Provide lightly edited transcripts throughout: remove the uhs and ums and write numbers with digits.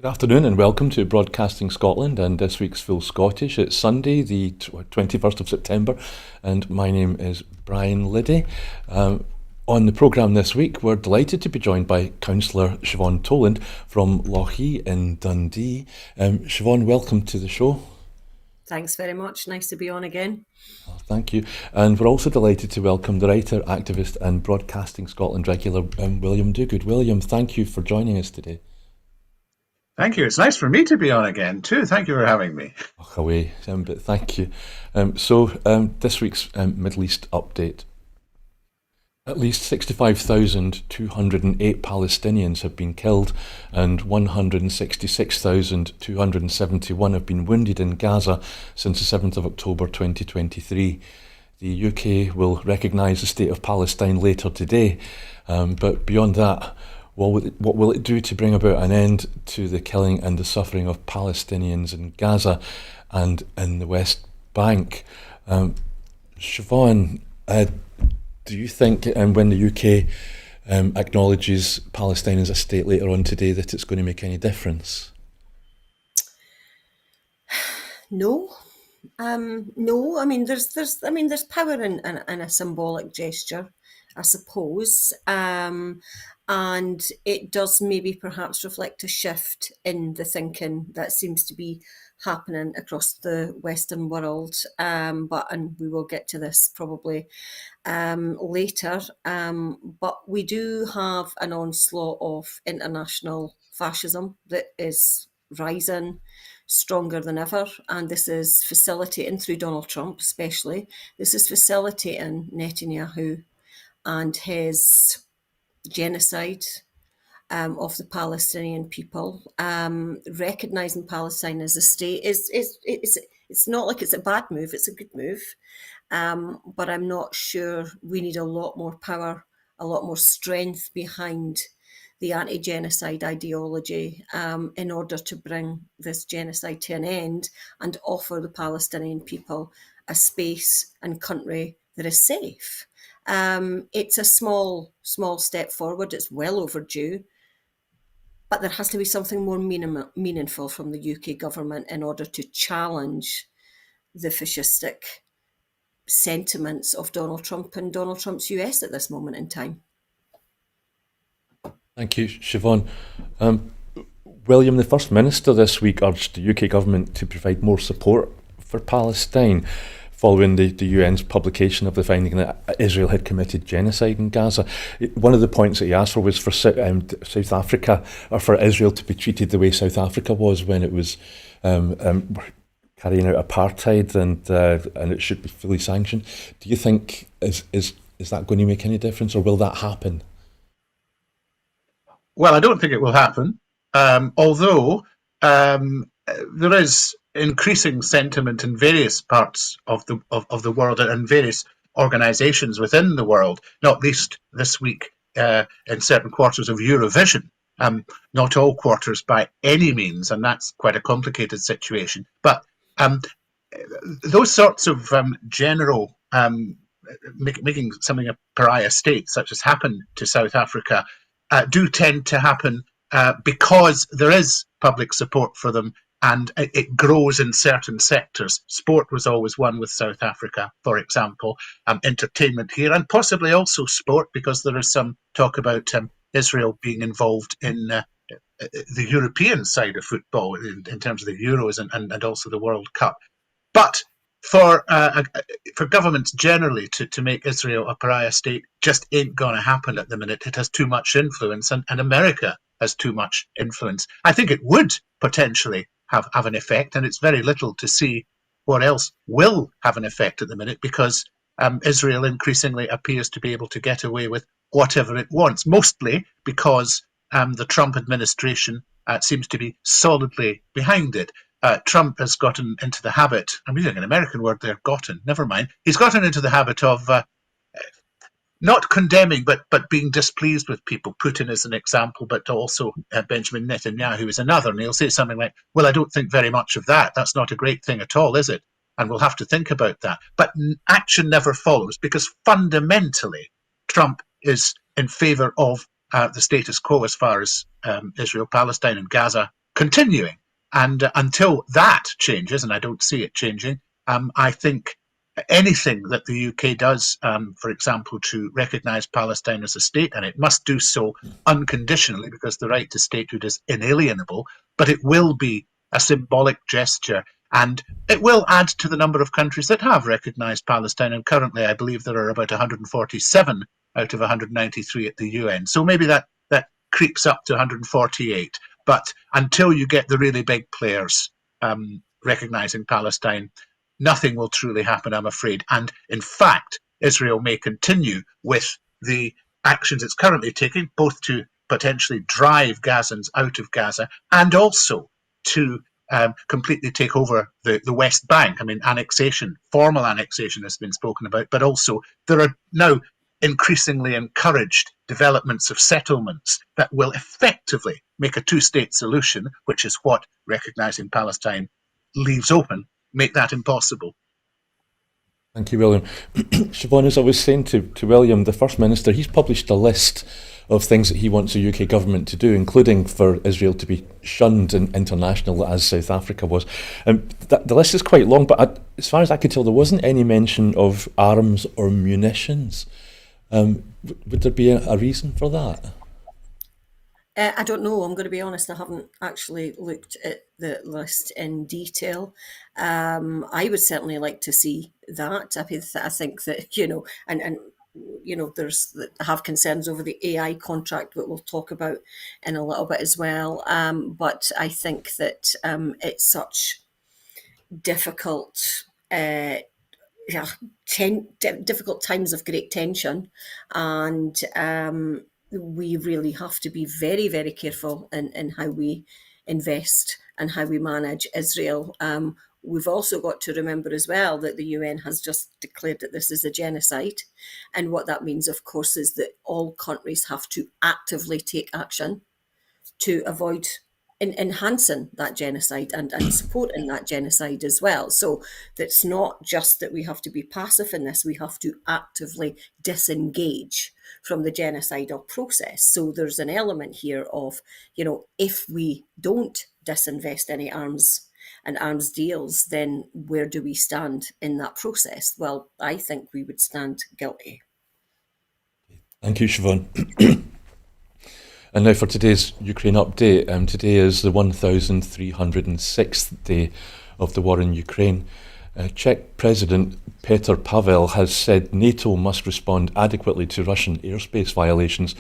Good afternoon and welcome to Broadcasting Scotland and this week's Full Scottish. It's Sunday, the 21st of September, and my name is Brian Liddy. On the programme this week, we're delighted to be joined by Councillor Siobhan Tolland from Lochee in Dundee. Siobhan, welcome to the show. Thanks very much. Nice to be on again. Thank you. And we're also delighted to welcome the writer, activist and Broadcasting Scotland regular, William Duguid. William, thank you for joining us today. Thank you. It's nice for me to be on again, too. Thank you for having me. Away, but thank you. This week's Middle East update. At least 65,208 Palestinians have been killed and 166,271 have been wounded in Gaza since the 7th of October 2023. The UK will recognise the State of Palestine later today, but beyond that, what will it do to bring about an end to the killing and the suffering of Palestinians in Gaza and in the West Bank? Siobhan, do you think when the UK acknowledges Palestine as a state later on today that it's going to make any difference? No. No, I mean there's power in a symbolic gesture, I suppose. And it does maybe perhaps reflect a shift in the thinking that seems to be happening across the Western world. And we will get to this probably later. But we do have an onslaught of international fascism that is rising stronger than ever. And this is facilitating, through Donald Trump especially, this is facilitating Netanyahu and his genocide of the Palestinian people. Recognising Palestine as a state it's not like it's a bad move, it's a good move. But I'm not sure we need a lot more power, a lot more strength behind the anti-genocide ideology in order to bring this genocide to an end and offer the Palestinian people a space and country that is safe. It's a small step forward. It's well overdue. But there has to be something more meaningful from the UK government in order to challenge the fascistic sentiments of Donald Trump and Donald Trump's US at this moment in time. Thank you, Siobhan. William, the First Minister this week urged the UK government to provide more support for Palestine following the UN's publication of the finding that Israel had committed genocide in Gaza. One of the points that he asked for was for South Africa, or for Israel to be treated the way South Africa was when it was carrying out apartheid, and it should be fully sanctioned. Do you think is that going to make any difference, or will that happen? Well, I don't think it will happen, although there is increasing sentiment in various parts of the world and various organisations within the world, not least this week in certain quarters of Eurovision. Not all quarters by any means, and that's quite a complicated situation. But those sorts of general making something a pariah state, such as happened to South Africa, do tend to happen because there is public support for them and it grows in certain sectors. Sport was always one with South Africa, for example, entertainment here, and possibly also sport, because there is some talk about Israel being involved in the European side of football in terms of the Euros and also the World Cup. But for governments generally to make Israel a pariah state just ain't going to happen at the minute. It has too much influence, and America has too much influence. I think it would potentially have an effect, and it's very little to see what else will have an effect at the minute, because Israel increasingly appears to be able to get away with whatever it wants, mostly because the Trump administration seems to be solidly behind it. Trump has gotten into the habit, I'm using an American word there, never mind. He's gotten into the habit of not condemning, but being displeased with people. Putin is an example, but also Benjamin Netanyahu is another. And he'll say something like, well, I don't think very much of that. That's not a great thing at all, is it? And we'll have to think about that. But action never follows, because fundamentally, Trump is in favour of the status quo as far as Israel, Palestine and Gaza continuing. And until that changes, and I don't see it changing, I think anything that the UK does, for example, to recognise Palestine as a state, and it must do so unconditionally because the right to statehood is inalienable, but it will be a symbolic gesture, and it will add to the number of countries that have recognised Palestine. And currently, I believe there are about 147 out of 193 at the UN. So maybe that creeps up to 148. But until you get the really big players recognising Palestine, nothing will truly happen, I'm afraid. And in fact, Israel may continue with the actions it's currently taking, both to potentially drive Gazans out of Gaza and also to completely take over the West Bank. I mean, annexation, formal annexation has been spoken about, but also there are now increasingly encouraged developments of settlements that will effectively make a two-state solution, which is what recognising Palestine leaves open, make that impossible. Thank you, William. Siobhan, as I was saying to William, the First Minister, he's published a list of things that he wants the UK government to do, including for Israel to be shunned and international as South Africa was. The list is quite long, but as far as I could tell, there wasn't any mention of arms or munitions. Would there be a reason for that? I don't know. I'm going to be honest. I haven't actually looked at the list in detail. I would certainly like to see that. I think that, and I have concerns over the AI contract that we'll talk about in a little bit as well. But I think that it's such difficult. Difficult times of great tension, and we really have to be very, very careful in how we invest and how we manage Israel. We've also got to remember as well that the UN has just declared that this is a genocide, and what that means, of course, is that all countries have to actively take action to avoid enhancing that genocide and supporting that genocide as well. So that's not just that we have to be passive in this, we have to actively disengage from the genocidal process. So there's an element here of, if we don't disinvest any arms and arms deals, then where do we stand in that process? Well, I think we would stand guilty. Thank you, Siobhan. And now for today's Ukraine update. Today is the 1,306th day of the war in Ukraine. Czech President Petr Pavel has said NATO must respond adequately to Russian airspace violations,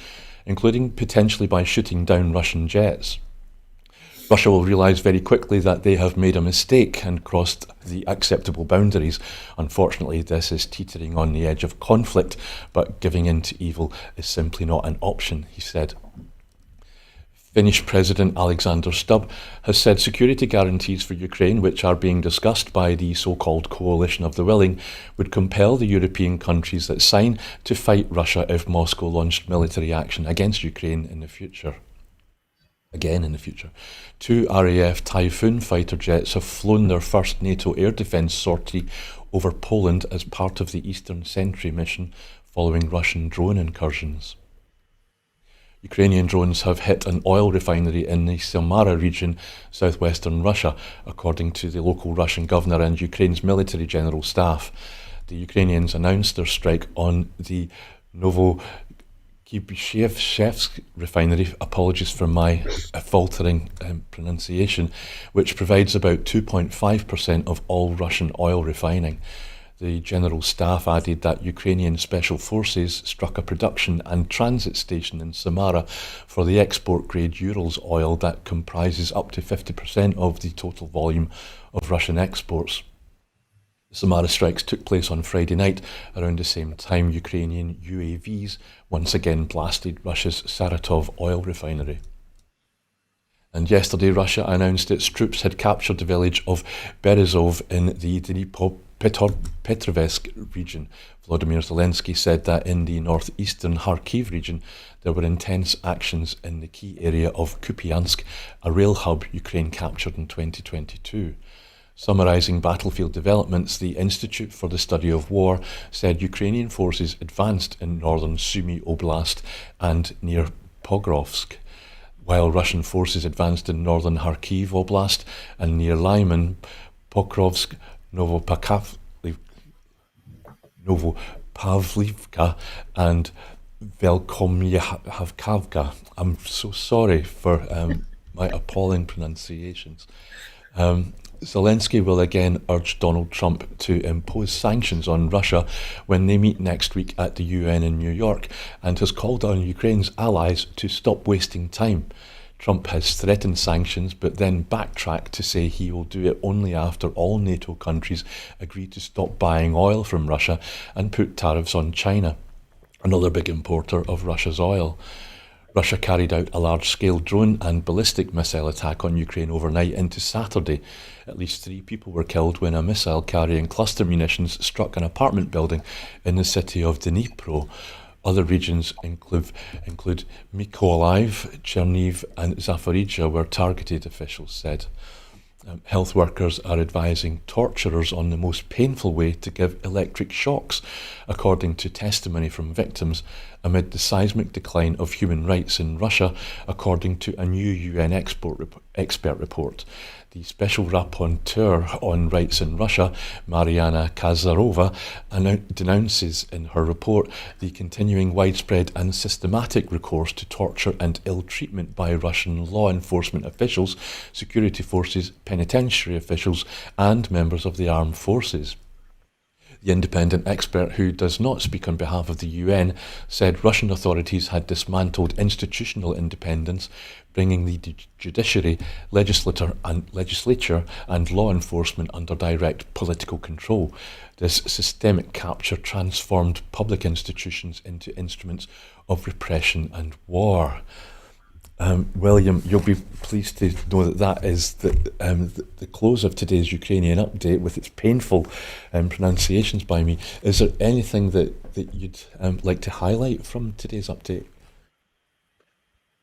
including potentially by shooting down Russian jets. Russia will realise very quickly that they have made a mistake and crossed the acceptable boundaries. Unfortunately, this is teetering on the edge of conflict, but giving in to evil is simply not an option, he said. Finnish President Alexander Stubb has said security guarantees for Ukraine, which are being discussed by the so-called coalition of the willing, would compel the European countries that sign to fight Russia if Moscow launched military action against Ukraine in the future. Again in the future. 2 RAF Typhoon fighter jets have flown their first NATO air defence sortie over Poland as part of the Eastern Sentry mission following Russian drone incursions. Ukrainian drones have hit an oil refinery in the Samara region, southwestern Russia, according to the local Russian governor and Ukraine's military general staff. The Ukrainians announced their strike on the Novokibishevsk refinery, apologies for my faltering pronunciation, which provides about 2.5% of all Russian oil refining. The General Staff added that Ukrainian Special Forces struck a production and transit station in Samara for the export-grade Urals oil that comprises up to 50% of the total volume of Russian exports. The Samara strikes took place on Friday night. Around the same time, Ukrainian UAVs once again blasted Russia's Saratov oil refinery. And yesterday, Russia announced its troops had captured the village of Berezov in the Petrovsk region. Volodymyr Zelensky said that in the northeastern Kharkiv region, there were intense actions in the key area of Kupiansk, a rail hub Ukraine captured in 2022. Summarising battlefield developments, the Institute for the Study of War said Ukrainian forces advanced in northern Sumy Oblast and near Pokrovsk. while Russian forces advanced in northern Kharkiv Oblast and near Lyman, Pokrovsk, Novopavlivka and Velkomyavkavka. I'm so sorry for my appalling pronunciations. Zelensky will again urge Donald Trump to impose sanctions on Russia when they meet next week at the UN in New York, and has called on Ukraine's allies to stop wasting time. Trump has threatened sanctions, but then backtracked to say he will do it only after all NATO countries agree to stop buying oil from Russia and put tariffs on China, another big importer of Russia's oil. Russia carried out a large-scale drone and ballistic missile attack on Ukraine overnight into Saturday. At least 3 people were killed when a missile carrying cluster munitions struck an apartment building in the city of Dnipro. Other regions include Mykolaiv, Chernihiv and Zaporizhzhia were targeted, officials said. Health workers are advising torturers on the most painful way to give electric shocks, according to testimony from victims, amid the seismic decline of human rights in Russia, according to a new UN expert report. The Special Rapporteur on Rights in Russia, Mariana Kazarova, denounces in her report the continuing widespread and systematic recourse to torture and ill treatment by Russian law enforcement officials, security forces, penitentiary officials and members of the armed forces. The independent expert, who does not speak on behalf of the UN, said Russian authorities had dismantled institutional independence, bringing the judiciary, legislature and law enforcement under direct political control. This systemic capture transformed public institutions into instruments of repression and war. William, you'll be pleased to know that is the close of today's Ukrainian update with its painful pronunciations by me. Is there anything that you'd like to highlight from today's update?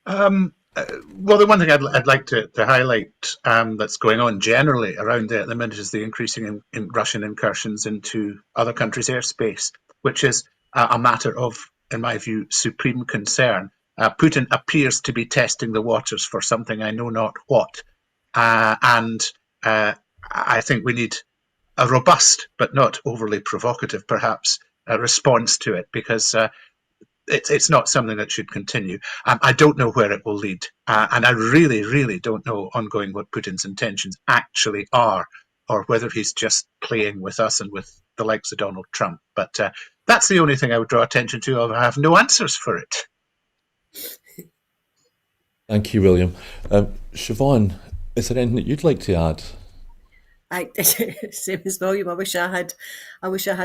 Well, the one thing I'd like to highlight that's going on generally around there at the minute is the increasing in Russian incursions into other countries' airspace, which is a matter of, in my view, supreme concern. Putin appears to be testing the waters for something I know not what. And I think we need a robust, but not overly provocative, perhaps, response to it, because it's not something that should continue. I don't know where it will lead. And I really, really don't know ongoing what Putin's intentions actually are, or whether he's just playing with us and with the likes of Donald Trump. But that's the only thing I would draw attention to. I have no answers for it. Thank you, William. Siobhan, is there anything that you'd like to add? Same as William. I wish I had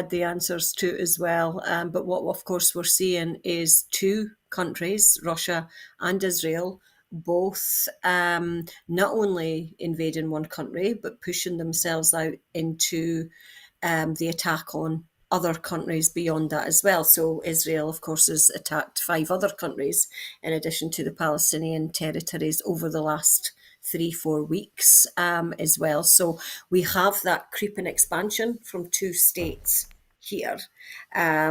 the answers to it as well. But what, of course, we're seeing is 2 countries, Russia and Israel, both not only invading one country but pushing themselves out into the attack on other countries beyond that as well. So Israel, of course, has attacked 5 other countries in addition to the Palestinian territories over the last 3-4 weeks as well. So we have that creeping expansion from 2 states here,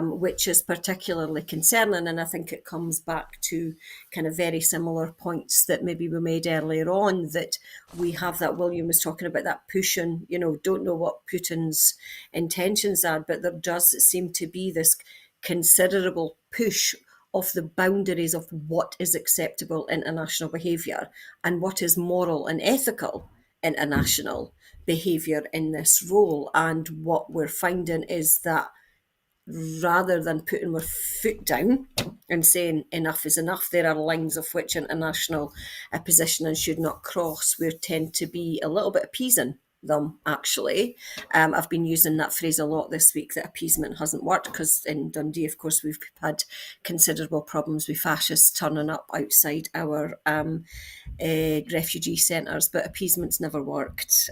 which is particularly concerning. And I think it comes back to kind of very similar points that maybe we made earlier on, that we have that, William was talking about that pushing, don't know what Putin's intentions are, but there does seem to be this considerable push of the boundaries of what is acceptable international behaviour and what is moral and ethical international behaviour in this role. And what we're finding is that rather than putting our foot down and saying enough is enough, there are lines of which international positioning should not cross. We tend to be a little bit appeasing them, actually. I've been using that phrase a lot this week, that appeasement hasn't worked, because in Dundee, of course, we've had considerable problems with fascists turning up outside our refugee centres, but appeasement's never worked.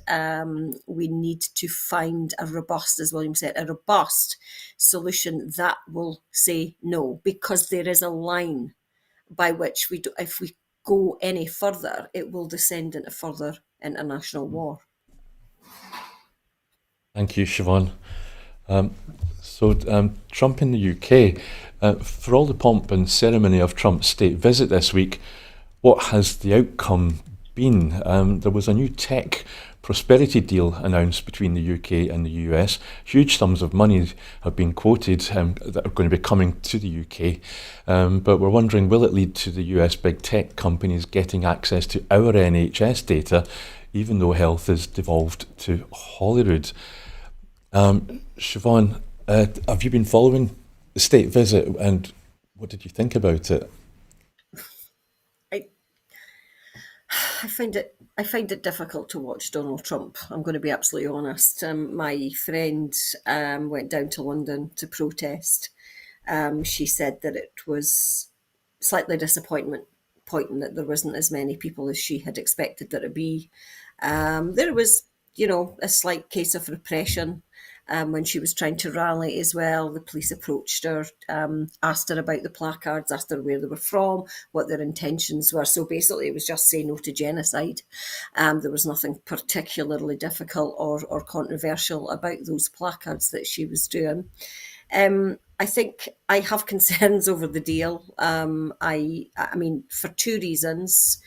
We need to find a robust, as William said, a robust solution that will say no, because there is a line by which if we go any further, it will descend into further international war. Thank you, Siobhan. Trump in the UK, for all the pomp and ceremony of Trump's state visit this week, what has the outcome been? There was a new tech prosperity deal announced between the UK and the US. Huge sums of money have been quoted that are going to be coming to the UK. But we're wondering, will it lead to the US big tech companies getting access to our NHS data, even though health is devolved to Holyrood? Siobhan, have you been following the state visit, and what did you think about it? I, I find it difficult to watch Donald Trump. I'm going to be absolutely honest. My friend went down to London to protest. She said that it was slightly disappointing that there wasn't as many people as she had expected there to be. There was, a slight case of repression when she was trying to rally as well. The police approached her, asked her about the placards, asked her where they were from, what their intentions were. So basically, it was just say no to genocide. There was nothing particularly difficult or controversial about those placards that she was doing. I think I have concerns over the deal. I mean, for two reasons.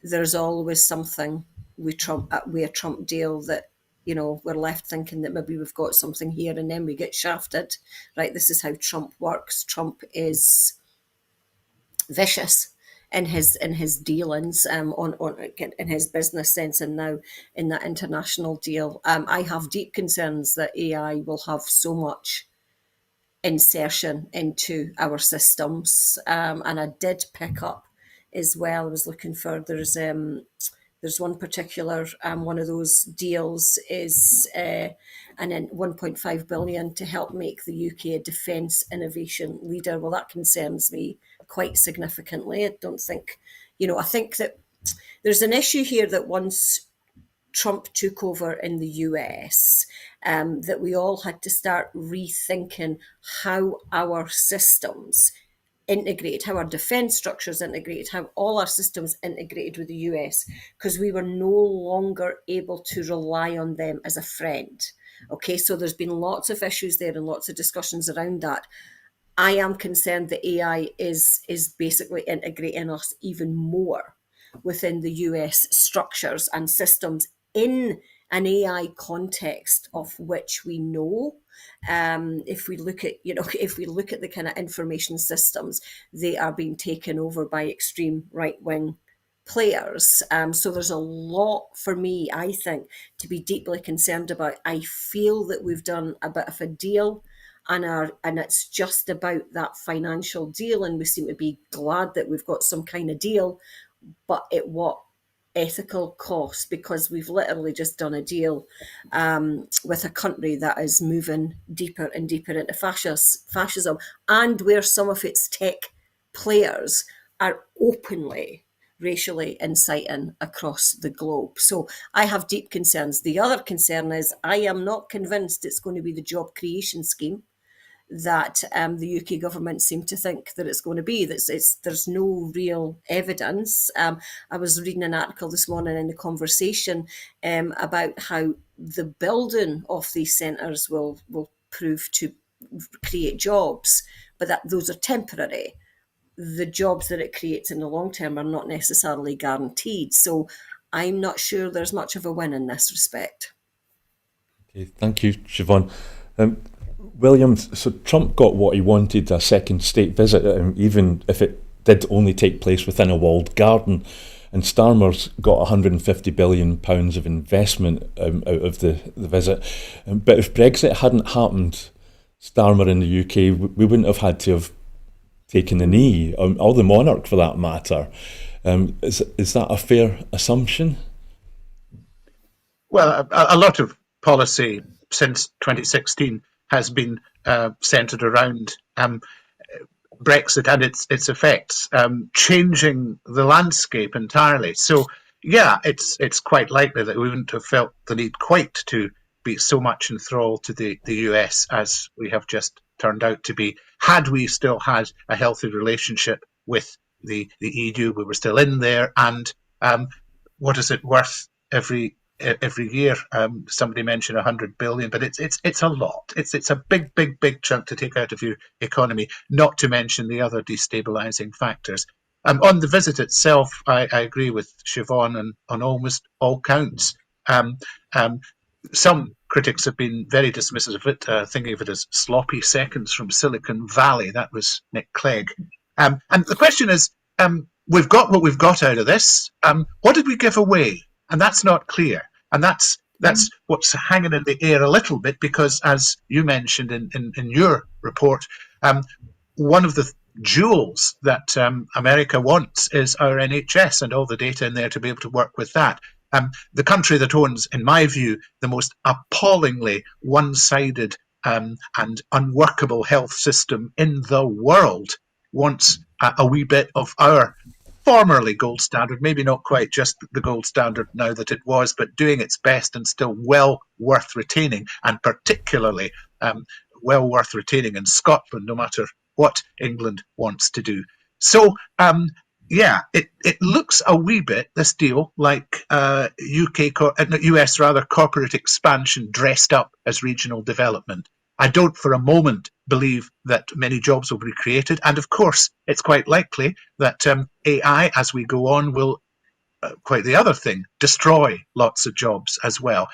There's always something with a Trump deal that we're left thinking that maybe we've got something here, and then we get shafted. Right? This is how Trump works. Trump is vicious in his dealings on in his business sense, and now in that international deal. I have deep concerns that AI will have so much insertion into our systems. And I did pick up as well. I was looking for there's one particular one of those deals is and then 1.5 billion to help make the UK a defence innovation leader. Well, that concerns me quite significantly. I don't think, I think that there's an issue here that once Trump took over in the US, that we all had to start rethinking how our systems integrate, how our defence structures integrate, how all our systems integrated with the US, because we were no longer able to rely on them as a friend. Okay, so there's been lots of issues there and lots of discussions around that. I am concerned that AI is basically integrating us even more within the US structures and systems in an AI context of which we know. If we look at, the kind of information systems, they are being taken over by extreme right-wing players. So there's a lot for me, I think, to be deeply concerned about. I feel that we've done a bit of a deal, and it's just about that financial deal, and we seem to be glad that we've got some kind of deal, but at what ethical cost? Because we've literally just done a deal with a country that is moving deeper and deeper into fascism, and where some of its tech players are openly racially inciting across the globe. So I have deep concerns. The other concern is I am not convinced it's going to be the job creation scheme that the UK government seem to think that it's going to be. There's no real evidence. I was reading an article this morning in The Conversation about how the building of these centres will prove to create jobs, but that those are temporary. The jobs that it creates in the long term are not necessarily guaranteed. So I'm not sure there's much of a win in this respect. Okay, thank you, Siobhan. William, so Trump got what he wanted, a second state visit, even if it did only take place within a walled garden. And Starmer's got £150 billion of investment out of the visit. But if Brexit hadn't happened, Starmer in the UK, we wouldn't have had to have taken the knee, or the monarch for that matter. Is that a fair assumption? Well, a lot of policy since 2016 has been centred around Brexit and its effects, changing the landscape entirely. So, yeah, it's quite likely that we wouldn't have felt the need quite to be so much enthralled to the US as we have just turned out to be, had we still had a healthy relationship with the EU. We were still in there, and what is it worth every year? Somebody mentioned 100 billion, but it's a lot. It's a big chunk to take out of your economy. Not to mention the other destabilizing factors. On the visit itself, I agree with Siobhan on almost all counts. Um, um, some critics have been very dismissive of it, thinking of it as sloppy seconds from Silicon Valley. That was Nick Clegg. And the question is, we've got what we've got out of this. What did we give away? And that's not clear. And that's what's hanging in the air a little bit, because, as you mentioned in your report, one of the jewels that America wants is our NHS and all the data in there to be able to work with that. The country that owns, in my view, the most appallingly one-sided and unworkable health system in the world wants a wee bit of our formerly gold standard, maybe not quite just the gold standard now that it was, but doing its best and still well worth retaining, and particularly well worth retaining in Scotland, no matter what England wants to do. So, it looks a wee bit, this deal, like US corporate expansion dressed up as regional development. I don't for a moment believe that many jobs will be created. And of course, it's quite likely that AI, as we go on, will, quite the other thing, destroy lots of jobs as well.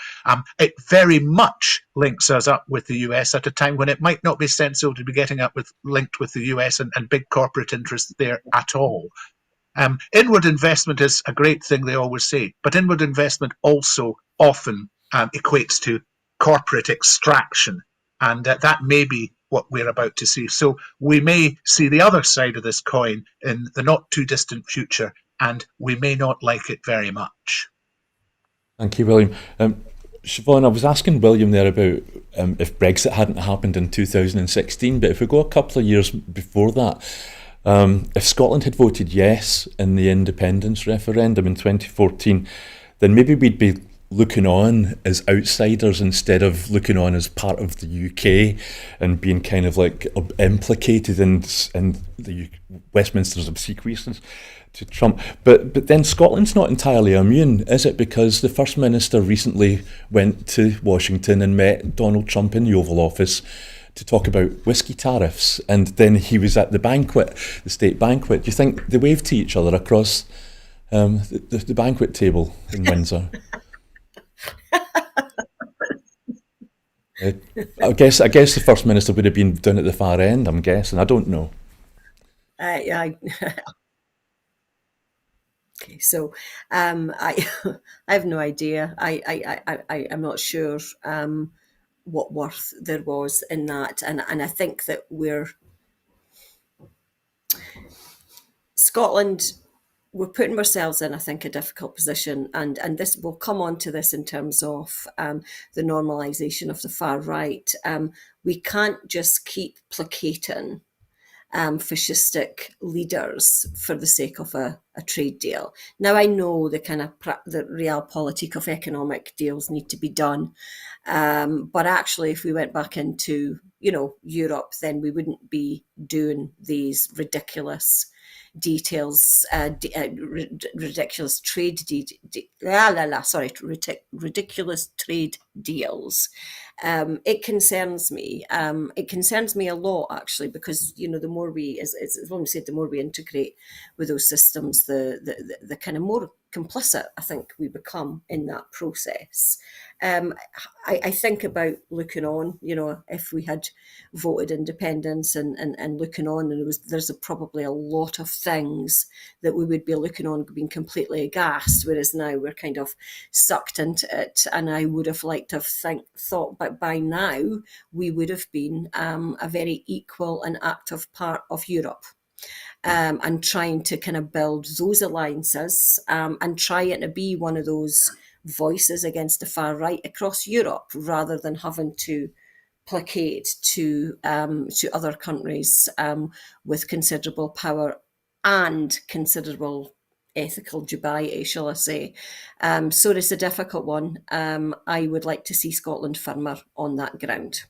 It very much links us up with the US at a time when it might not be sensible to be getting linked with the US and big corporate interests there at all. Inward investment is a great thing, they always say, but inward investment also often equates to corporate extraction, and that may be what we're about to see. So we may see the other side of this coin in the not too distant future, and we may not like it very much. Thank you, William. Siobhan, I was asking William there about if Brexit hadn't happened in 2016, but if we go a couple of years before that, if Scotland had voted yes in the independence referendum in 2014, then maybe we'd be looking on as outsiders instead of looking on as part of the UK and being kind of like implicated in the Westminster's obsequiousness to Trump. But then Scotland's not entirely immune, is it? Because the First Minister recently went to Washington and met Donald Trump in the Oval Office to talk about whiskey tariffs, and then he was at the banquet, the state banquet. Do you think they waved to each other across the banquet table in Windsor? I guess the First Minister would have been down at the far end, I'm guessing. I don't know. Okay, so I I have no idea. I'm not sure what worth there was in that, and I think that Scotland, we're putting ourselves in, I think, a difficult position, and this will come on to this in terms of the normalisation of the far right. We can't just keep placating fascistic leaders for the sake of a trade deal. Now, I know the kind of the realpolitik of economic deals need to be done, but actually, if we went back into Europe, then we wouldn't be doing these ridiculous ridiculous trade ridiculous trade deals. It concerns me. It concerns me a lot, actually, because the more we, as William said, the more we integrate with those systems, the kind of more complicit I think we become in that process. I think about looking on. If we had voted independence and looking on, and there's probably a lot of things that we would be looking on, being completely aghast, whereas now we're kind of sucked into it. And I would have liked to have thought, but by now we would have been a very equal and active part of Europe. And trying to kind of build those alliances and trying to be one of those voices against the far right across Europe, rather than having to placate to other countries with considerable power and considerable ethical dubiety, shall I say. So it's a difficult one. I would like to see Scotland firmer on that ground.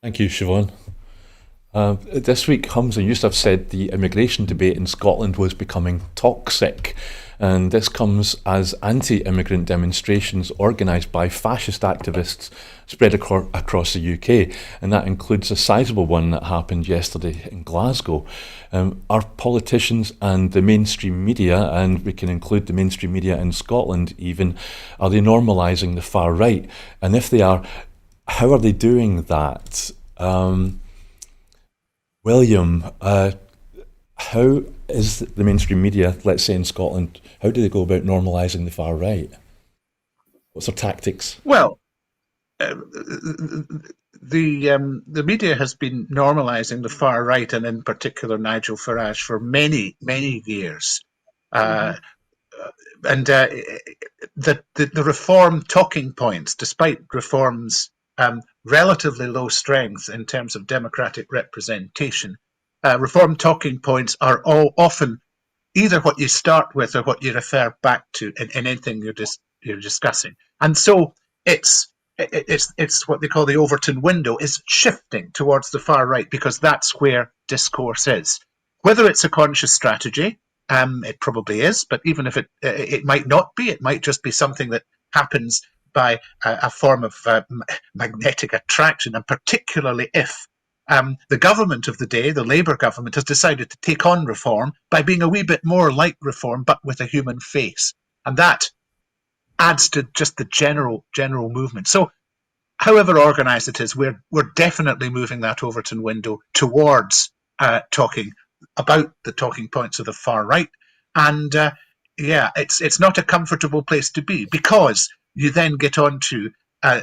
Thank you, Siobhan. This week, Humza Yousaf said the immigration debate in Scotland was becoming toxic. And this comes as anti-immigrant demonstrations organised by fascist activists spread across the UK, and that includes a sizable one that happened yesterday in Glasgow. Our politicians and the mainstream media, and we can include the mainstream media in Scotland even, are they normalising the far right? And if they are, how are they doing that? William, how is the mainstream media, let's say in Scotland, how do they go about normalising the far right? What's their tactics? Well, the media has been normalising the far right, and in particular Nigel Farage, for many years. And the reform talking points, despite reform's relatively low strength in terms of democratic representation, reform talking points are all often either what you start with or what you refer back to in anything you're discussing. And so it's what they call the Overton window is shifting towards the far right, because that's where discourse is. Whether it's a conscious strategy, it probably is, but even if it might not be, it might just be something that happens by a form of magnetic attraction, and particularly if the government of the day, the Labour government, has decided to take on reform by being a wee bit more like reform, but with a human face. And that adds to just the general movement. So however organised it is, we're definitely moving that Overton window towards talking about the talking points of the far right. And it's not a comfortable place to be, because you then get on to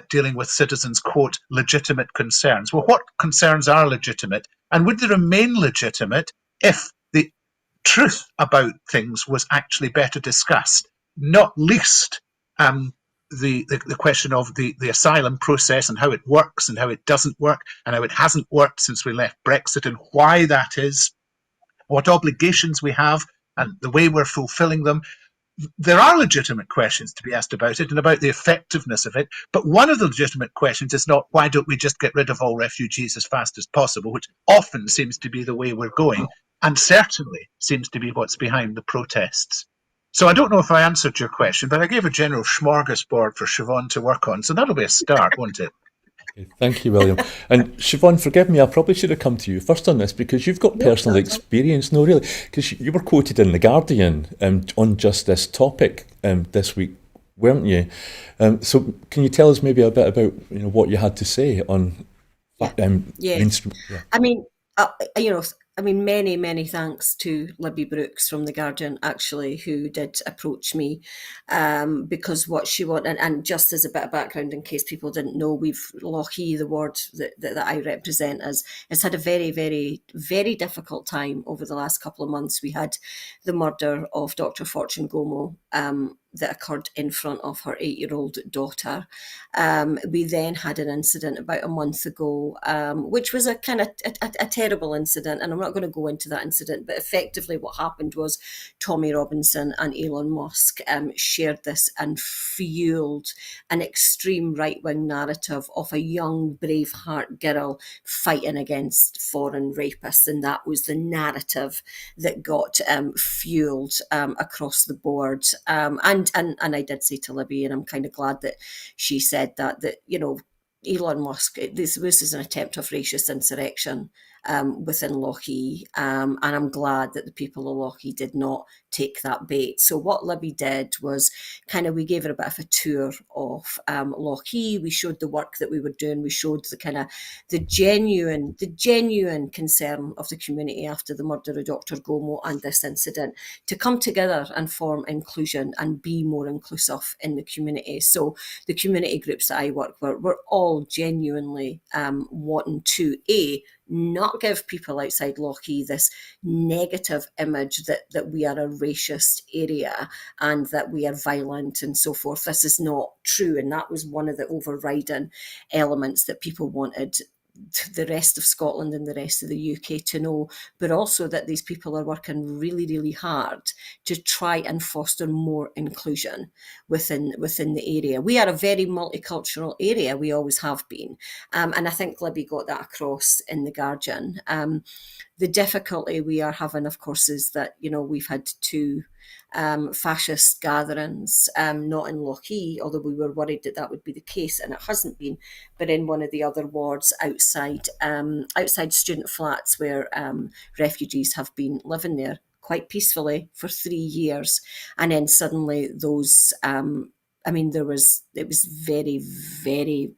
dealing with citizens' quote legitimate concerns. Well, what concerns are legitimate, and would they remain legitimate if the truth about things was actually better discussed? Not least the question of the asylum process and how it works and how it doesn't work and how it hasn't worked since we left Brexit, and why that is, what obligations we have and the way we're fulfilling them. There are legitimate questions to be asked about it and about the effectiveness of it, but one of the legitimate questions is not why don't we just get rid of all refugees as fast as possible, which often seems to be the way we're going, and certainly seems to be what's behind the protests. So I don't know if I answered your question, but I gave a general smorgasbord for Siobhan to work on, so that'll be a start, won't it? Okay, thank you, William. And Siobhan, forgive me, I probably should have come to you first on this, because you've got personal experience. No, really, because you were quoted in The Guardian on just this topic this week, weren't you? So can you tell us maybe a bit about what you had to say on mainstream? Yeah. I mean, many thanks to Libby Brooks from The Guardian, actually, who did approach me, because what she wanted, and just as a bit of background in case people didn't know, Lochee, the ward that I represent, has had a very difficult time over the last couple of months. We had the murder of Dr. Fortune Gomo, that occurred in front of her 8-year-old daughter. We then had an incident about a month ago, which was a kind of a terrible incident, and I'm not going to go into that incident, but effectively what happened was Tommy Robinson and Elon Musk shared this and fueled an extreme right-wing narrative of a young Braveheart girl fighting against foreign rapists, and that was the narrative that got fueled across the board. And I did say to Libby, and I'm kind of glad that she said that Elon Musk, this is an attempt of racist insurrection within Lochee, and I'm glad that the people of Lochee did not take that bait. So what Libby did was we gave her a bit of a tour of Lochee. We showed the work that we were doing. We showed the genuine concern of the community after the murder of Dr. Gomo and this incident, to come together and form inclusion and be more inclusive in the community. So the community groups that I work with were all genuinely wanting to not give people outside Lochee this negative image that we are a racist area and that we are violent and so forth. This is not true, and that was one of the overriding elements that people wanted the rest of Scotland and the rest of the UK to know, but also that these people are working really hard to try and foster more inclusion within the area. We are a very multicultural area, we always have been, and I think Libby got that across in The Guardian. The difficulty we are having, of course, is that we've had two fascist gatherings, not in Lochee, although we were worried that that would be the case, and it hasn't been, but in one of the other wards outside student flats where refugees have been living there quite peacefully for 3 years, and then suddenly those it was very, very,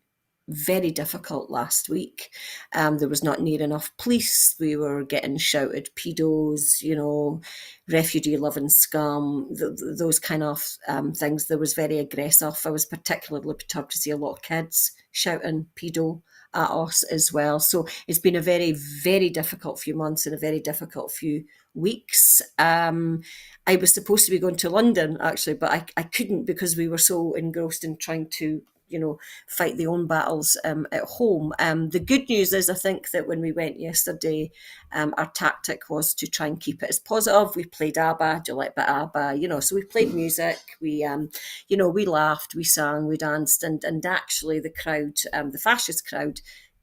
very difficult last week. There was not near enough police. We were getting shouted pedos, refugee loving scum, those kind of things. There was very aggressive. I was particularly perturbed to see a lot of kids shouting pedo at us as well. So it's been a very, very difficult few months and a very difficult few weeks. I was supposed to be going to London actually, but I couldn't because we were so engrossed in trying to fight their own battles at home. The good news is, I think that when we went yesterday, our tactic was to try and keep it as positive. We played ABBA, do you like a bit of ABBA? So we played music, we laughed, we sang, we danced, and actually the crowd, the fascist crowd,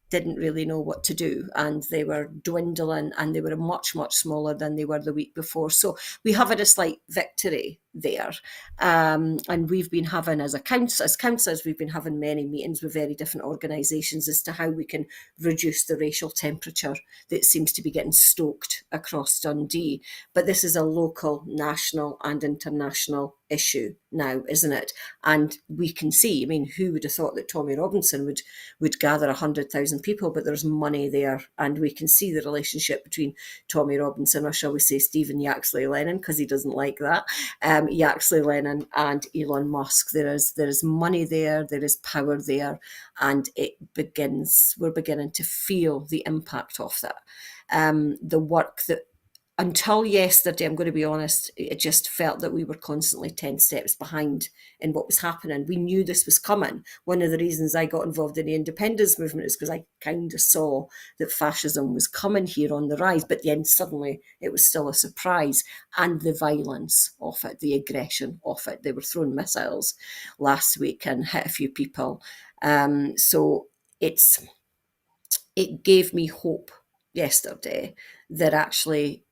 didn't really know what to do, and they were dwindling, and they were much, much smaller than they were the week before. So we have had a slight victory there, and we've been having, as councillors, we've been having many meetings with very different organisations as to how we can reduce the racial temperature that seems to be getting stoked across Dundee. But this is a local, national and international issue now, isn't it? And we can see, who would have thought that Tommy Robinson would gather 100,000 people, but there's money there, and we can see the relationship between Tommy Robinson, or shall we say Stephen Yaxley Lennon, because he doesn't like that, Yaxley Lennon and Elon Musk. There is money there, there is power there, and we're beginning to feel the impact of that. The work that, until yesterday, I'm going to be honest, it just felt that we were constantly 10 steps behind in what was happening. We knew this was coming. One of the reasons I got involved in the independence movement is because I kind of saw that fascism was coming here on the rise, but then suddenly it was still a surprise. And the violence of it, the aggression of it. They were throwing missiles last week and hit a few people. So it gave me hope yesterday that actually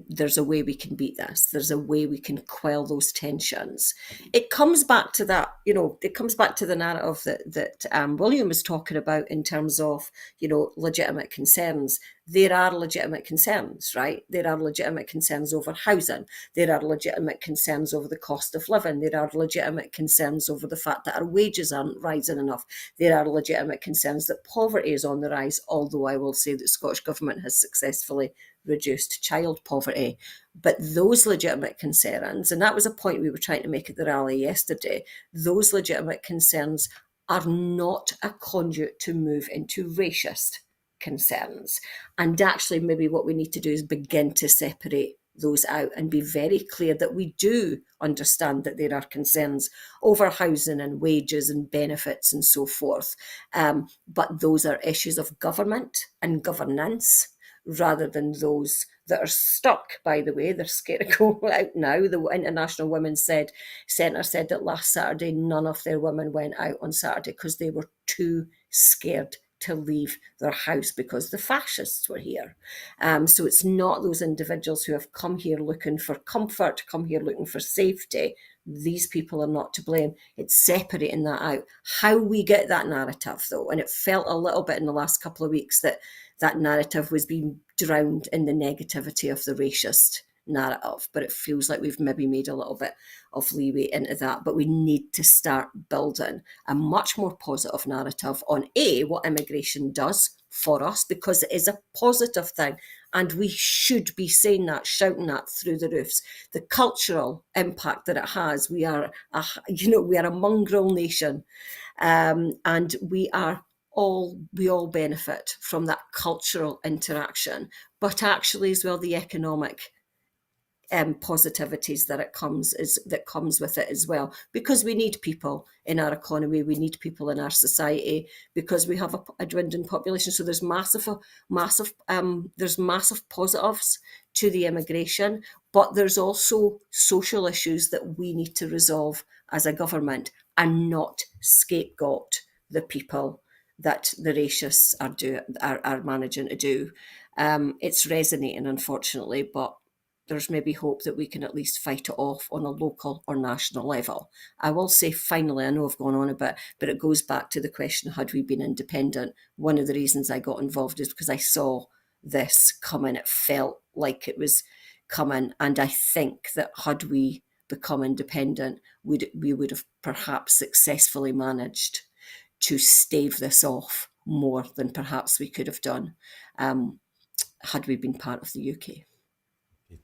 there's a way we can beat this. There's a way we can quell those tensions. It comes back to that, it comes back to the narrative that William was talking about in terms of, legitimate concerns. There are legitimate concerns, right? There are legitimate concerns over housing. There are legitimate concerns over the cost of living. There are legitimate concerns over the fact that our wages aren't rising enough. There are legitimate concerns that poverty is on the rise, although I will say that the Scottish Government has successfully reduced child poverty. But those legitimate concerns, and that was a point we were trying to make at the rally yesterday, those legitimate concerns are not a conduit to move into racist concerns. And actually, maybe what we need to do is begin to separate those out and be very clear that we do understand that there are concerns over housing and wages and benefits and so forth. But those are issues of government and governance, rather than those that are stuck, by the way. They're scared to go out now. The International Women's Centre said that last Saturday, none of their women went out on Saturday because they were too scared to leave their house because the fascists were here. So it's not those individuals who have come here looking for comfort, come here looking for safety. These people are not to blame. It's separating that out. How we get that narrative, though, and it felt a little bit in the last couple of weeks that narrative was being drowned in the negativity of the racist narrative, but it feels like we've maybe made a little bit of leeway into that. But we need to start building a much more positive narrative on what immigration does for us, because it is a positive thing, and we should be saying that, shouting that through the roofs. The cultural impact that it has. We are a mongrel nation, and we all benefit from that cultural interaction, but actually as well the economic positivities that comes with it as well, because we need people in our economy, we need people in our society, because we have a dwindling population. So there's massive positives to the immigration, but there's also social issues that we need to resolve as a government and not scapegoat the people that the racists are managing to do. It's resonating, unfortunately, but there's maybe hope that we can at least fight it off on a local or national level. I will say finally, I know I've gone on a bit, but it goes back to the question, had we been independent? One of the reasons I got involved is because I saw this coming. It felt like it was coming. And I think that had we become independent, we would have perhaps successfully managed to stave this off more than perhaps we could have done had we been part of the UK.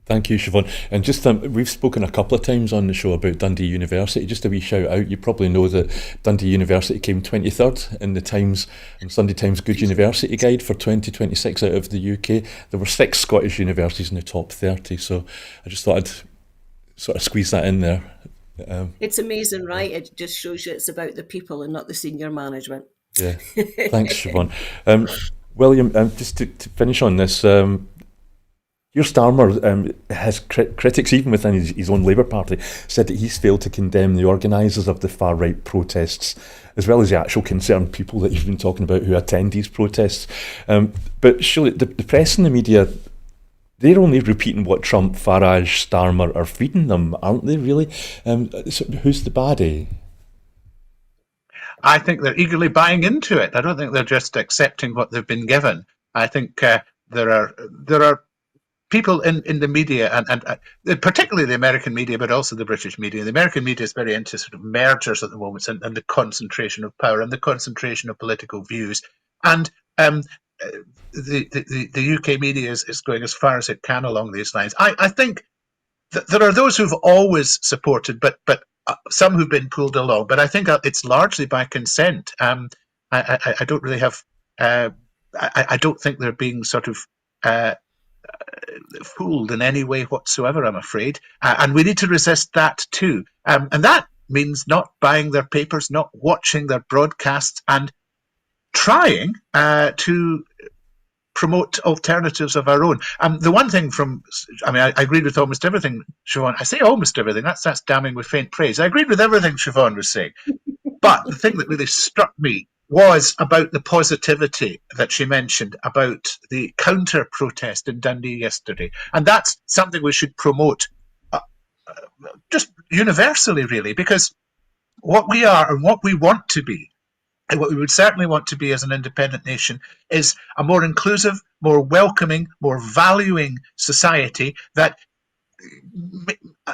Thank you, Siobhan. And just we've spoken a couple of times on the show about Dundee University. Just a wee shout out. You probably know that Dundee University came 23rd in the Times and Sunday Times Good University Guide for 2026 out of the UK. There were 6 Scottish universities in the top 30. So I just thought I'd sort of squeeze that in there. It's amazing, right? It just shows you it's about the people and not the senior management. Yeah. Thanks, Siobhan. William, just to finish on this, your Starmer has critics, even within his own Labour Party, said that he's failed to condemn the organisers of the far-right protests, as well as the actual concerned people that you've been talking about who attend these protests. But surely the press and the media, they're only repeating what Trump, Farage, Starmer are feeding them, aren't they, really? So who's the baddie? I think they're eagerly buying into it. I don't think they're just accepting what they've been given. I think there are people in the media, and particularly the American media, but also the British media. The American media is very into sort of mergers at the moment, and the concentration of power and the concentration of political views. And the UK media is going as far as it can along these lines. I think that there are those who've always supported, but some who've been pulled along. But I think it's largely by consent. I don't really have. I don't think they're being sort of fooled in any way whatsoever, I'm afraid. And we need to resist that too. And that means not buying their papers, not watching their broadcasts, and trying to promote alternatives of our own. The one thing I agreed with almost everything, Siobhan. I say almost everything. That's damning with faint praise. I agreed with everything Siobhan was saying. But the thing that really struck me was about the positivity that she mentioned about the counter-protest in Dundee yesterday. And that's something we should promote just universally, really, because what we are and what we want to be, and what we would certainly want to be as an independent nation, is a more inclusive, more welcoming, more valuing society that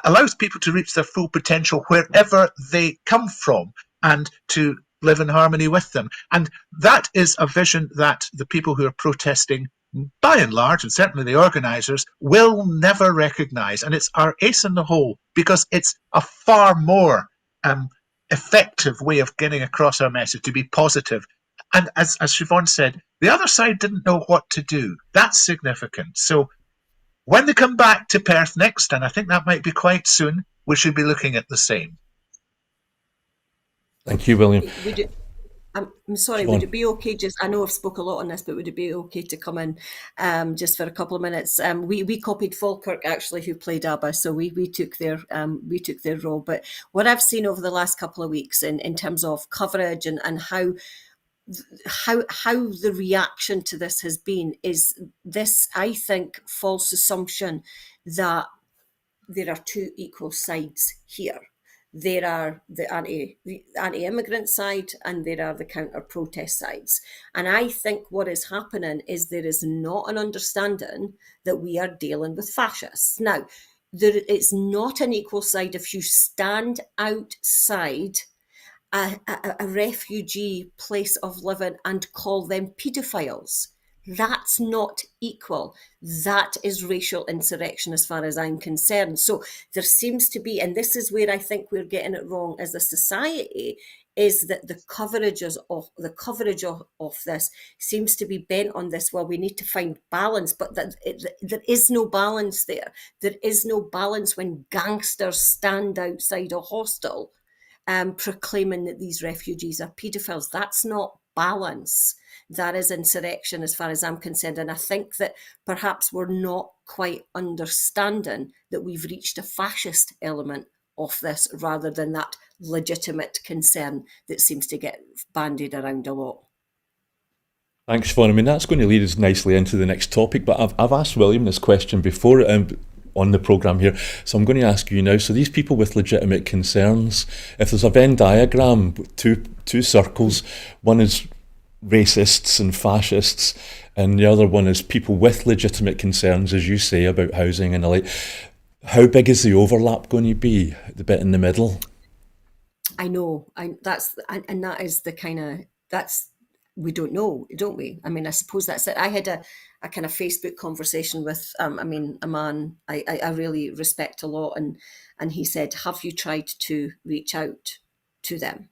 allows people to reach their full potential wherever they come from and to live in harmony with them. And that is a vision that the people who are protesting, by and large, and certainly the organisers, will never recognise. And it's our ace in the hole, because it's a far more effective way of getting across our message, to be positive. And as Siobhan said, the other side didn't know what to do. That's significant. So when they come back to Perth next, and I think that might be quite soon, we should be looking at the same. Thank you, William. I'm sorry, would it be okay, just, I know I've spoke a lot on this, but would it be okay to come in just for a couple of minutes? We copied Falkirk, actually, who played ABBA, so we took their role. But what I've seen over the last couple of weeks in terms of coverage and how the reaction to this has been is this, I think, false assumption that there are two equal sides here. There are the anti-immigrant side and there are the counter-protest sides. And I think what is happening is there is not an understanding that we are dealing with fascists. Now, it's not an equal side if you stand outside a refugee place of living and call them paedophiles. That's not equal. That is racial insurrection as far as I'm concerned. So there seems to be, and this is where I think we're getting it wrong as a society, is that the coverage of this seems to be bent on this. Well, we need to find balance, but there is no balance there. There is no balance when gangsters stand outside a hostel proclaiming that these refugees are paedophiles. That's not balance. That is insurrection as far as I'm concerned. And I think that perhaps we're not quite understanding that we've reached a fascist element of this rather than that legitimate concern that seems to get bandied around a lot. Thanks, Siobhan. I mean, that's going to lead us nicely into the next topic, but I've asked William this question before. on the programme here. So I'm going to ask you now, so these people with legitimate concerns, if there's a Venn diagram with two circles, one is racists and fascists, and the other one is people with legitimate concerns, as you say, about housing and the like. How big is the overlap going to be, the bit in the middle? I know, and that is the kind of, we don't know, don't we? I mean, I suppose that's it. I had a kind of Facebook conversation with, a man I really respect a lot, and he said, "Have you tried to reach out to them?"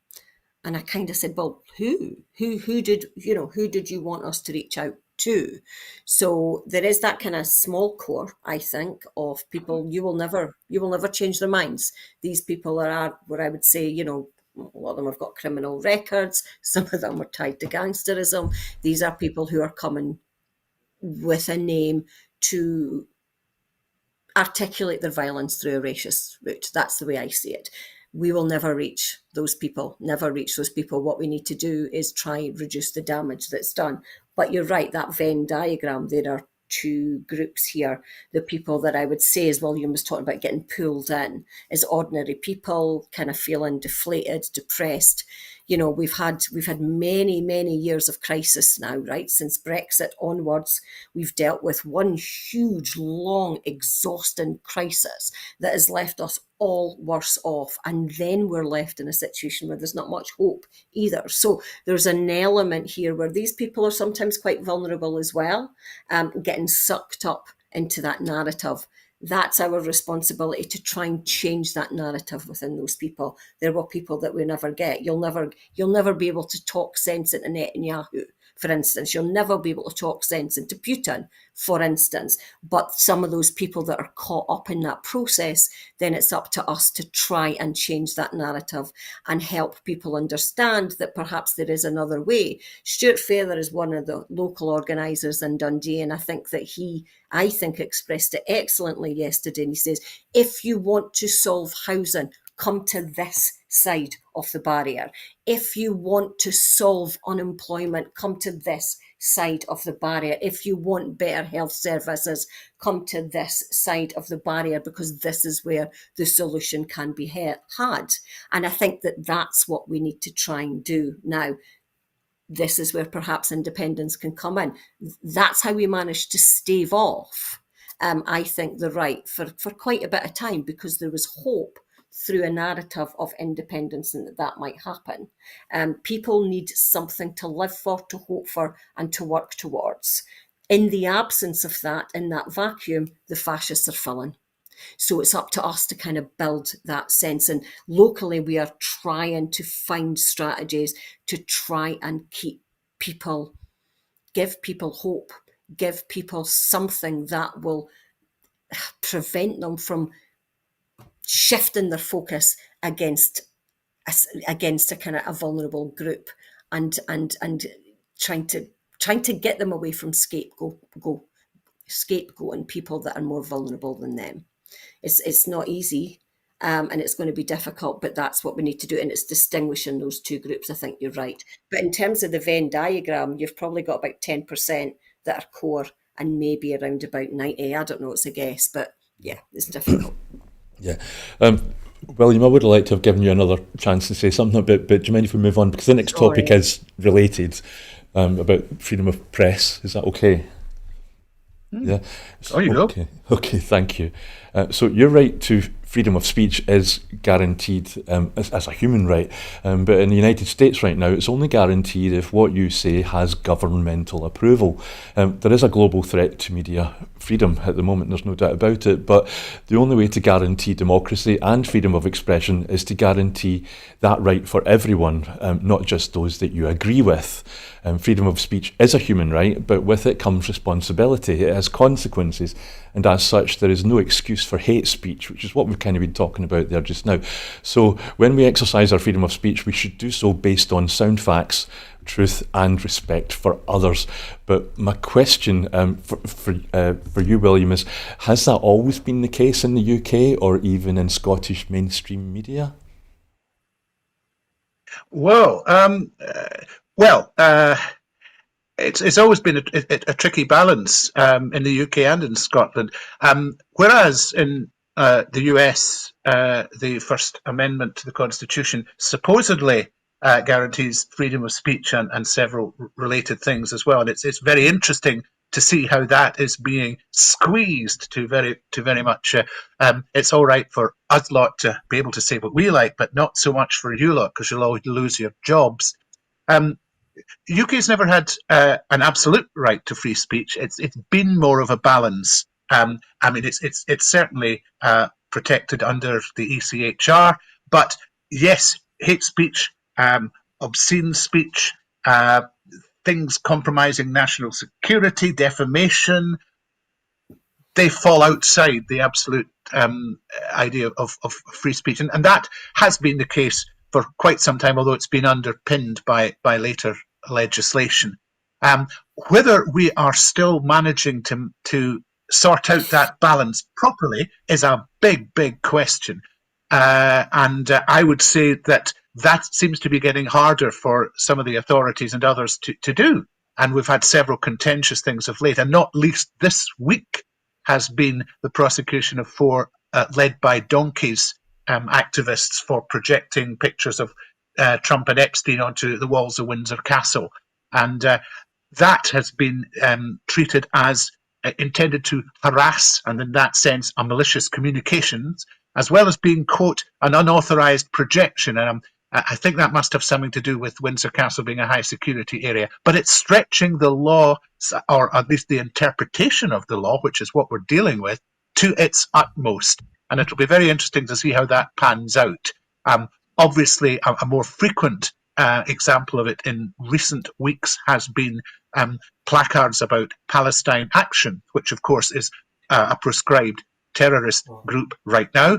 And I kind of said, "Well, who did you want us to reach out to?" So there is that kind of small core, I think, of people. You will never change their minds. These people are what I would say, a lot of them have got criminal records. Some of them are tied to gangsterism. These are people who are coming with a name to articulate their violence through a racist route. That's the way I see it. We will never reach those people, What we need to do is try and reduce the damage that's done. But you're right, that Venn diagram, there are two groups here. The people that I would say, as William was talking about, getting pulled in, is ordinary people kind of feeling deflated, depressed. We've had many years of crisis now, right? Since Brexit onwards, we've dealt with one huge, long, exhausting crisis that has left us all worse off. And then we're left in a situation where there's not much hope either. So there's an element here where these people are sometimes quite vulnerable as well, getting sucked up into that narrative. That's our responsibility to try and change that narrative within those people. There were people that we never get. You'll never be able to talk sense into Netanyahu, for instance. You'll never be able to talk sense into Putin, for instance. But some of those people that are caught up in that process, then it's up to us to try and change that narrative and help people understand that perhaps there is another way. Stuart Fairler is one of the local organisers in Dundee, and I think that he expressed it excellently yesterday. And he says, if you want to solve housing, come to this side of the barrier. If you want to solve unemployment, come to this side of the barrier. If you want better health services, come to this side of the barrier, because this is where the solution can be had. And I think that that's what we need to try and do now. This is where perhaps independence can come in. That's how we managed to stave off, I think, the right for quite a bit of time, because there was hope through a narrative of independence and that might happen. People need something to live for, to hope for, and to work towards. In the absence of that, in that vacuum, the fascists are filling. So it's up to us to kind of build that sense. And locally, we are trying to find strategies to try and give people hope, give people something that will prevent them from shifting their focus against a kind of a vulnerable group, and trying to get them away from scapegoating people that are more vulnerable than them. It's not easy, and it's going to be difficult, but that's what we need to do, and it's distinguishing those two groups. I think you're right. But in terms of the Venn diagram, you've probably got about 10% that are core, and maybe around about 90. I don't know, it's a guess, but yeah, it's difficult. Yeah. William, I would like to have given you another chance to say something, but do you mind if we move on? Because the next topic is related, about freedom of press. Is that okay? Yeah. Oh, you go. Okay, thank you. So your right to freedom of speech is guaranteed as a human right, but in the United States right now, it's only guaranteed if what you say has governmental approval. There is a global threat to media freedom at the moment, there's no doubt about it, but the only way to guarantee democracy and freedom of expression is to guarantee that right for everyone, not just those that you agree with. Freedom of speech is a human right, but with it comes responsibility. It has consequences, and as such, there is no excuse for hate speech, which is what we've kind of been talking about there just now. So when we exercise our freedom of speech, we should do so based on sound facts, truth, and respect for others. But my question for you, William, is: has that always been the case in the UK or even in Scottish mainstream media? Well, it's always been a tricky balance in the UK and in Scotland. Whereas in the US, the First Amendment to the Constitution supposedly guarantees freedom of speech and several related things as well. And it's very interesting to see how that is being squeezed to very much. It's all right for us lot to be able to say what we like, but not so much for you lot, because you'll always lose your jobs. UK's never had an absolute right to free speech. It's been more of a balance. I mean, it's certainly protected under the ECHR, but yes, hate speech, obscene speech, things compromising national security, defamation, they fall outside the absolute idea of free speech. And that has been the case for quite some time, although it's been underpinned by later legislation. Whether we are still managing to sort out that balance properly is a big question. And I would say that seems to be getting harder for some of the authorities and others to do. And we've had several contentious things of late, and not least this week has been the prosecution of 4 led by donkeys activists for projecting pictures of Trump and Epstein onto the walls of Windsor Castle. And that has been treated as intended to harass, and in that sense, a malicious communications, as well as being, quote, an unauthorised projection. And I think that must have something to do with Windsor Castle being a high security area. But it's stretching the law, or at least the interpretation of the law, which is what we're dealing with, to its utmost. And it'll be very interesting to see how that pans out. Obviously, a more frequent example of it in recent weeks has been placards about Palestine Action, which of course is a proscribed terrorist group right now.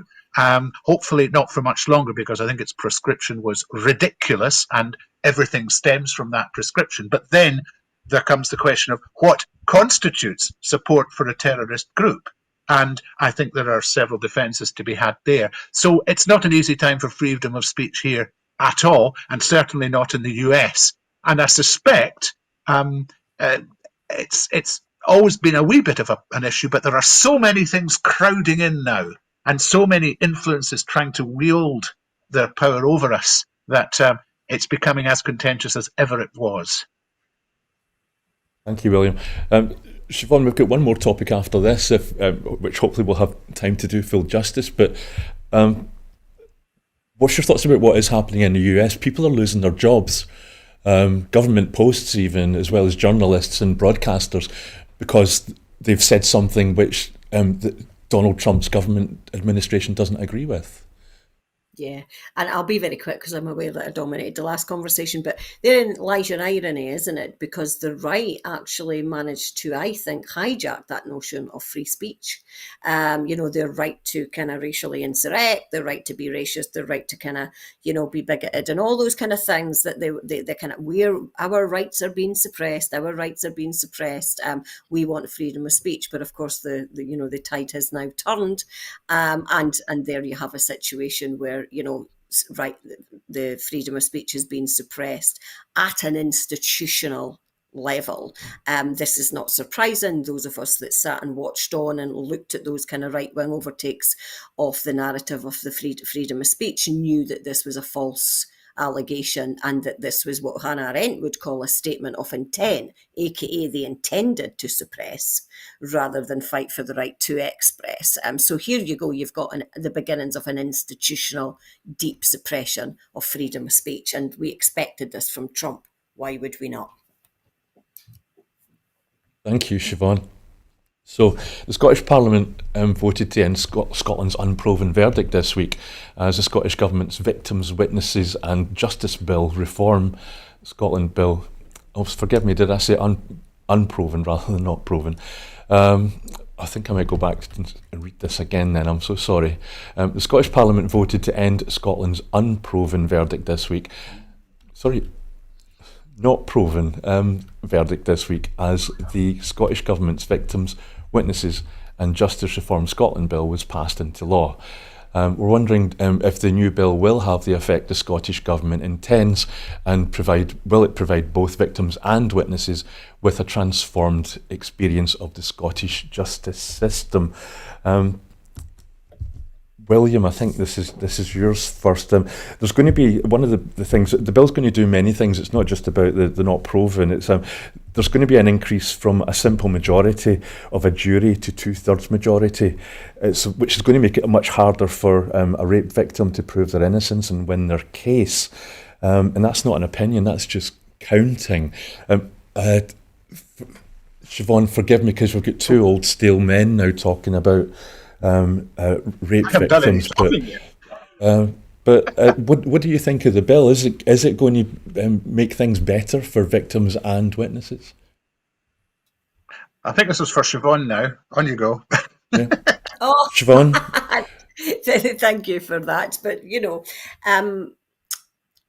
Hopefully not for much longer, because I think its prescription was ridiculous and everything stems from that prescription. But then there comes the question of what constitutes support for a terrorist group. And I think there are several defences to be had there. So it's not an easy time for freedom of speech here at all, and certainly not in the US. And I suspect it's always been a wee bit of an issue, but there are so many things crowding in now, and so many influences trying to wield their power over us, that it's becoming as contentious as ever it was. Thank you, William. Siobhan, we've got one more topic after this, which hopefully we'll have time to do full justice. But what's your thoughts about what is happening in the US? People are losing their jobs, government posts even, as well as journalists and broadcasters, because they've said something which Donald Trump's government administration doesn't agree with. Yeah, and I'll be very quick because I'm aware that I dominated the last conversation, but therein lies your irony, isn't it? Because the right actually managed to, I think, hijack that notion of free speech. Their right to kind of racially insurrect, their right to be racist, their right to kind of, be bigoted, and all those kind of things that they kind of, our rights are being suppressed, we want freedom of speech, but of course the tide has now turned, and there you have a situation where the freedom of speech has been suppressed at an institutional level. This is not surprising. Those of us that sat and watched on and looked at those kind of right-wing overtakes of the narrative of the freedom of speech knew that this was a false allegation, and that this was what Hannah Arendt would call a statement of intent, aka they intended to suppress rather than fight for the right to express. So here you go, you've got the beginnings of an institutional deep suppression of freedom of speech, and we expected this from Trump. Why would we not? Thank you, Siobhan. So the Scottish Parliament voted to end Scotland's unproven verdict this week as the Scottish Government's Victims, Witnesses and Justice Bill Reform Scotland Bill. Oh, forgive me, did I say unproven rather than not proven? I think I might go back and read this again then, I'm so sorry. The Scottish Parliament voted to end Scotland's unproven verdict this week. Not proven verdict this week as the Scottish Government's Victims, Witnesses and Justice Reform Scotland Bill was passed into law. We're wondering if the new bill will have the effect the Scottish Government intends, and will it provide both victims and witnesses with a transformed experience of the Scottish justice system. William, I think this is yours first. There's going to be one of the things, the bill's going to do many things. It's not just about the not proven. It's there's going to be an increase from a simple majority of a jury to 2/3 majority, which is going to make it much harder for a rape victim to prove their innocence and win their case. And that's not an opinion, that's just counting. Siobhan, forgive me, because we've got two old stale men now talking about rape victims, but what do you think of the bill? Is it going to make things better for victims and witnesses? I think this is for Siobhan now. On you go. Yeah. Oh, Siobhan? Thank you for that. But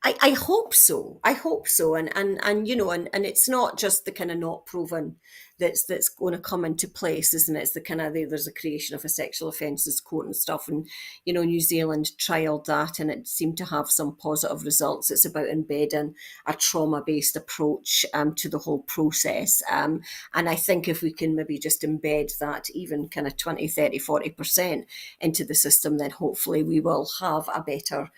I hope so. I hope so. And it's not just the kind of not proven that's going to come into place, isn't it? It's the kind of, there's a creation of a sexual offences court and stuff. And, New Zealand trialled that and it seemed to have some positive results. It's about embedding a trauma-based approach to the whole process. And I think if we can maybe just embed that even kind of 20, 30, 40% into the system, then hopefully we will have a better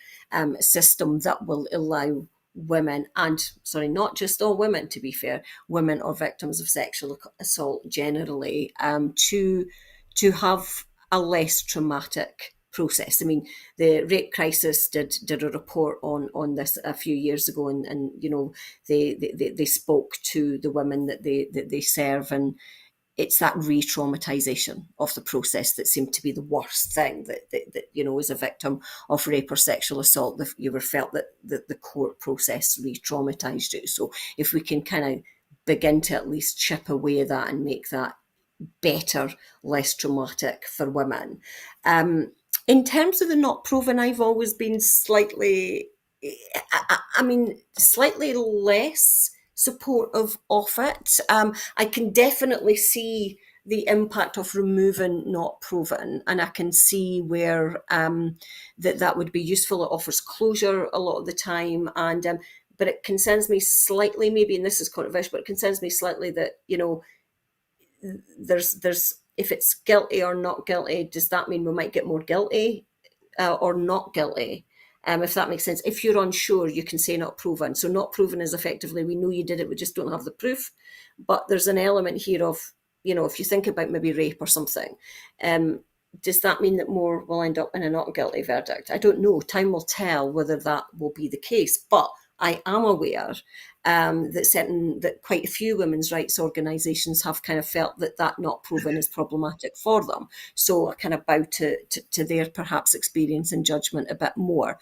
system that will allow women, and not just all women, to be fair, women or victims of sexual assault generally, to have a less traumatic process. I mean, the Rape Crisis did a report on this a few years ago, and they spoke to the women that they serve, and it's that re-traumatization of the process that seemed to be the worst thing, that as a victim of rape or sexual assault, you were felt that the court process re-traumatized you. So if we can kind of begin to at least chip away at that and make that better, less traumatic for women. In terms of the not proven, I've always been slightly less supportive of it. I can definitely see the impact of removing not proven, and I can see where that would be useful. It offers closure a lot of the time, and but it concerns me slightly, maybe, and this is controversial, but it concerns me slightly that there's if it's guilty or not guilty, does that mean we might get more guilty or not guilty? If that makes sense. If you're unsure, you can say not proven. So not proven is effectively, we know you did it, we just don't have the proof. But there's an element here of, if you think about maybe rape or something, does that mean that more will end up in a not guilty verdict? I don't know. Time will tell whether that will be the case. But I am aware that quite a few women's rights organisations have kind of felt that not proven is problematic for them. So I kind of bow to their perhaps experience and judgment a bit more.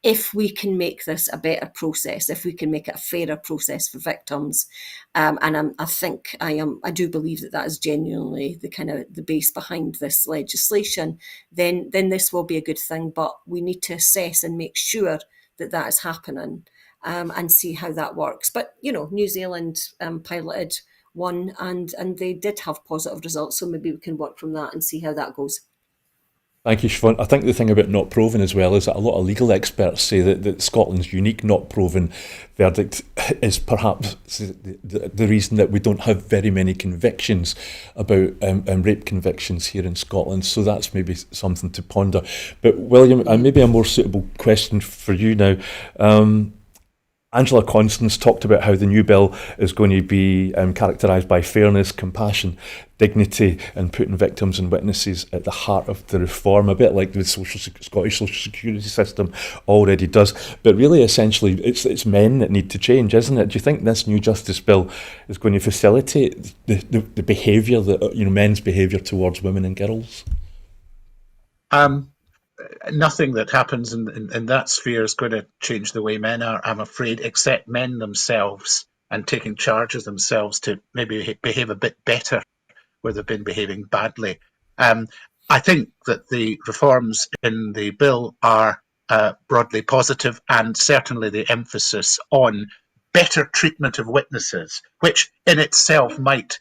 If we can make this a better process, if we can make it a fairer process for victims, and I do believe that is genuinely the kind of the base behind this legislation, then this will be a good thing. But we need to assess and make sure that is happening. And see how that works. But, New Zealand piloted one and they did have positive results. So maybe we can work from that and see how that goes. Thank you, Siobhan. I think the thing about not proven as well is that a lot of legal experts say that Scotland's unique not proven verdict is perhaps the reason that we don't have very many convictions about rape convictions here in Scotland. So that's maybe something to ponder. But William, maybe a more suitable question for you now. Angela Constance talked about how the new bill is going to be characterised by fairness, compassion, dignity, and putting victims and witnesses at the heart of the reform, a bit like the Scottish social security system already does. But really, essentially, it's men that need to change, isn't it? Do you think this new justice bill is going to facilitate the behaviour, men's behaviour towards women and girls? Nothing that happens in that sphere is going to change the way men are, I'm afraid, except men themselves and taking charge of themselves to maybe behave a bit better where they've been behaving badly. I think that the reforms in the bill are broadly positive, and certainly the emphasis on better treatment of witnesses, which in itself might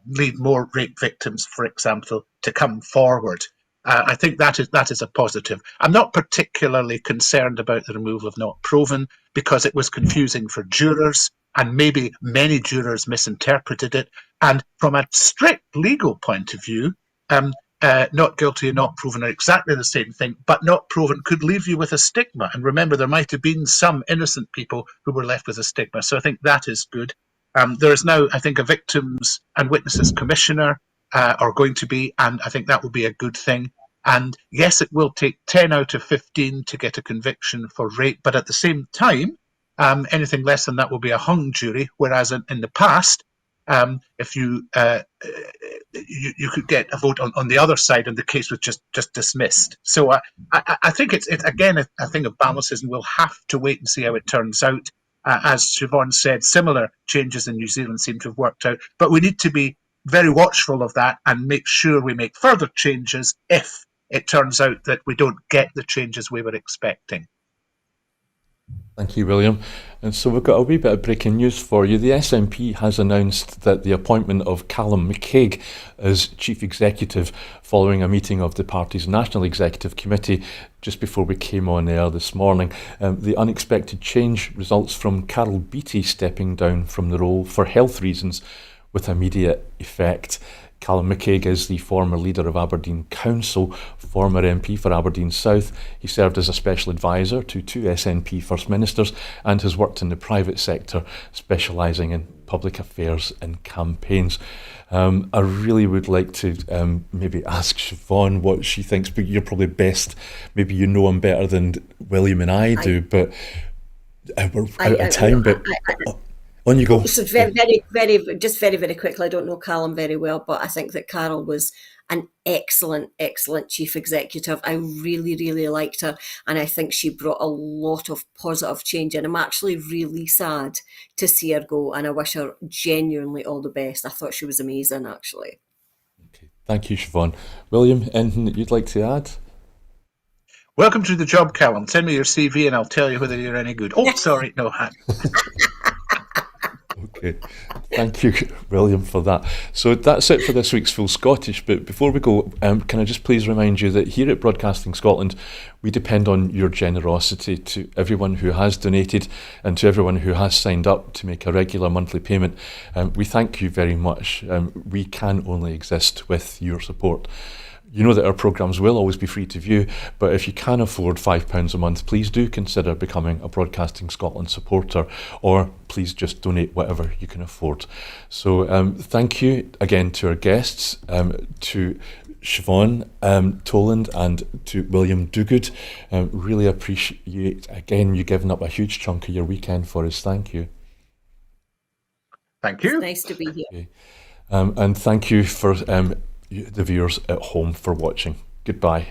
lead more rape victims, for example, to come forward. I think that is a positive. I'm not particularly concerned about the removal of not proven because it was confusing for jurors and maybe many jurors misinterpreted it. And from a strict legal point of view, not guilty and not proven are exactly the same thing, but not proven could leave you with a stigma. And remember, there might have been some innocent people who were left with a stigma. So I think that is good. There is now, I think, a Victims and Witnesses Commissioner are going to be, and I think that will be a good thing. And yes, it will take 10 out of 15 to get a conviction for rape, but at the same time, anything less than that will be a hung jury, whereas in the past, if you could get a vote on the other side and the case was just dismissed. So I think it's again a thing of balances, and we'll have to wait and see how it turns out. As Siobhan said, similar changes in New Zealand seem to have worked out, but we need to be very watchful of that and make sure we make further changes if it turns out that we don't get the changes we were expecting. Thank you, William. And so we've got a wee bit of breaking news for you. The SNP has announced that the appointment of Callum McCaig as Chief Executive following a meeting of the party's National Executive Committee just before we came on air this morning. The unexpected change results from Carol Beattie stepping down from the role for health reasons with immediate effect. Callum McCaig is the former leader of Aberdeen Council, former MP for Aberdeen South. He served as a special advisor to two SNP First Ministers and has worked in the private sector, specialising in public affairs and campaigns. I really would like to maybe ask Siobhan what she thinks, but you're probably best, maybe you know him better than William and I do, but we're out of time. On you go. So very quickly, I don't know Callum very well, but I think that Carol was an excellent chief executive. I really liked her, and I think she brought a lot of positive change, and I'm actually really sad to see her go, and I wish her genuinely all the best. I thought she was amazing, actually. Okay. Thank you, Siobhan. William, anything that you'd like to add? Welcome to the job, Callum. Send me your CV and I'll tell you whether you're any good. Oh, sorry, no. Okay, thank you, William, for that. So that's it for this week's Full Scottish. But before we go, can I just please remind you that here at Broadcasting Scotland, we depend on your generosity. To everyone who has donated and to everyone who has signed up to make a regular monthly payment. We thank you very much. We can only exist with your support. You know that our programmes will always be free to view, but if you can afford £5 a month, please do consider becoming a Broadcasting Scotland supporter, or please just donate whatever you can afford. So thank you again to our guests, to Siobhan Tolland and to William Duguid. Really appreciate, again, you giving up a huge chunk of your weekend for us. Thank you. Thank you. It's nice to be here. Okay. And thank you for the viewers at home for watching. Goodbye.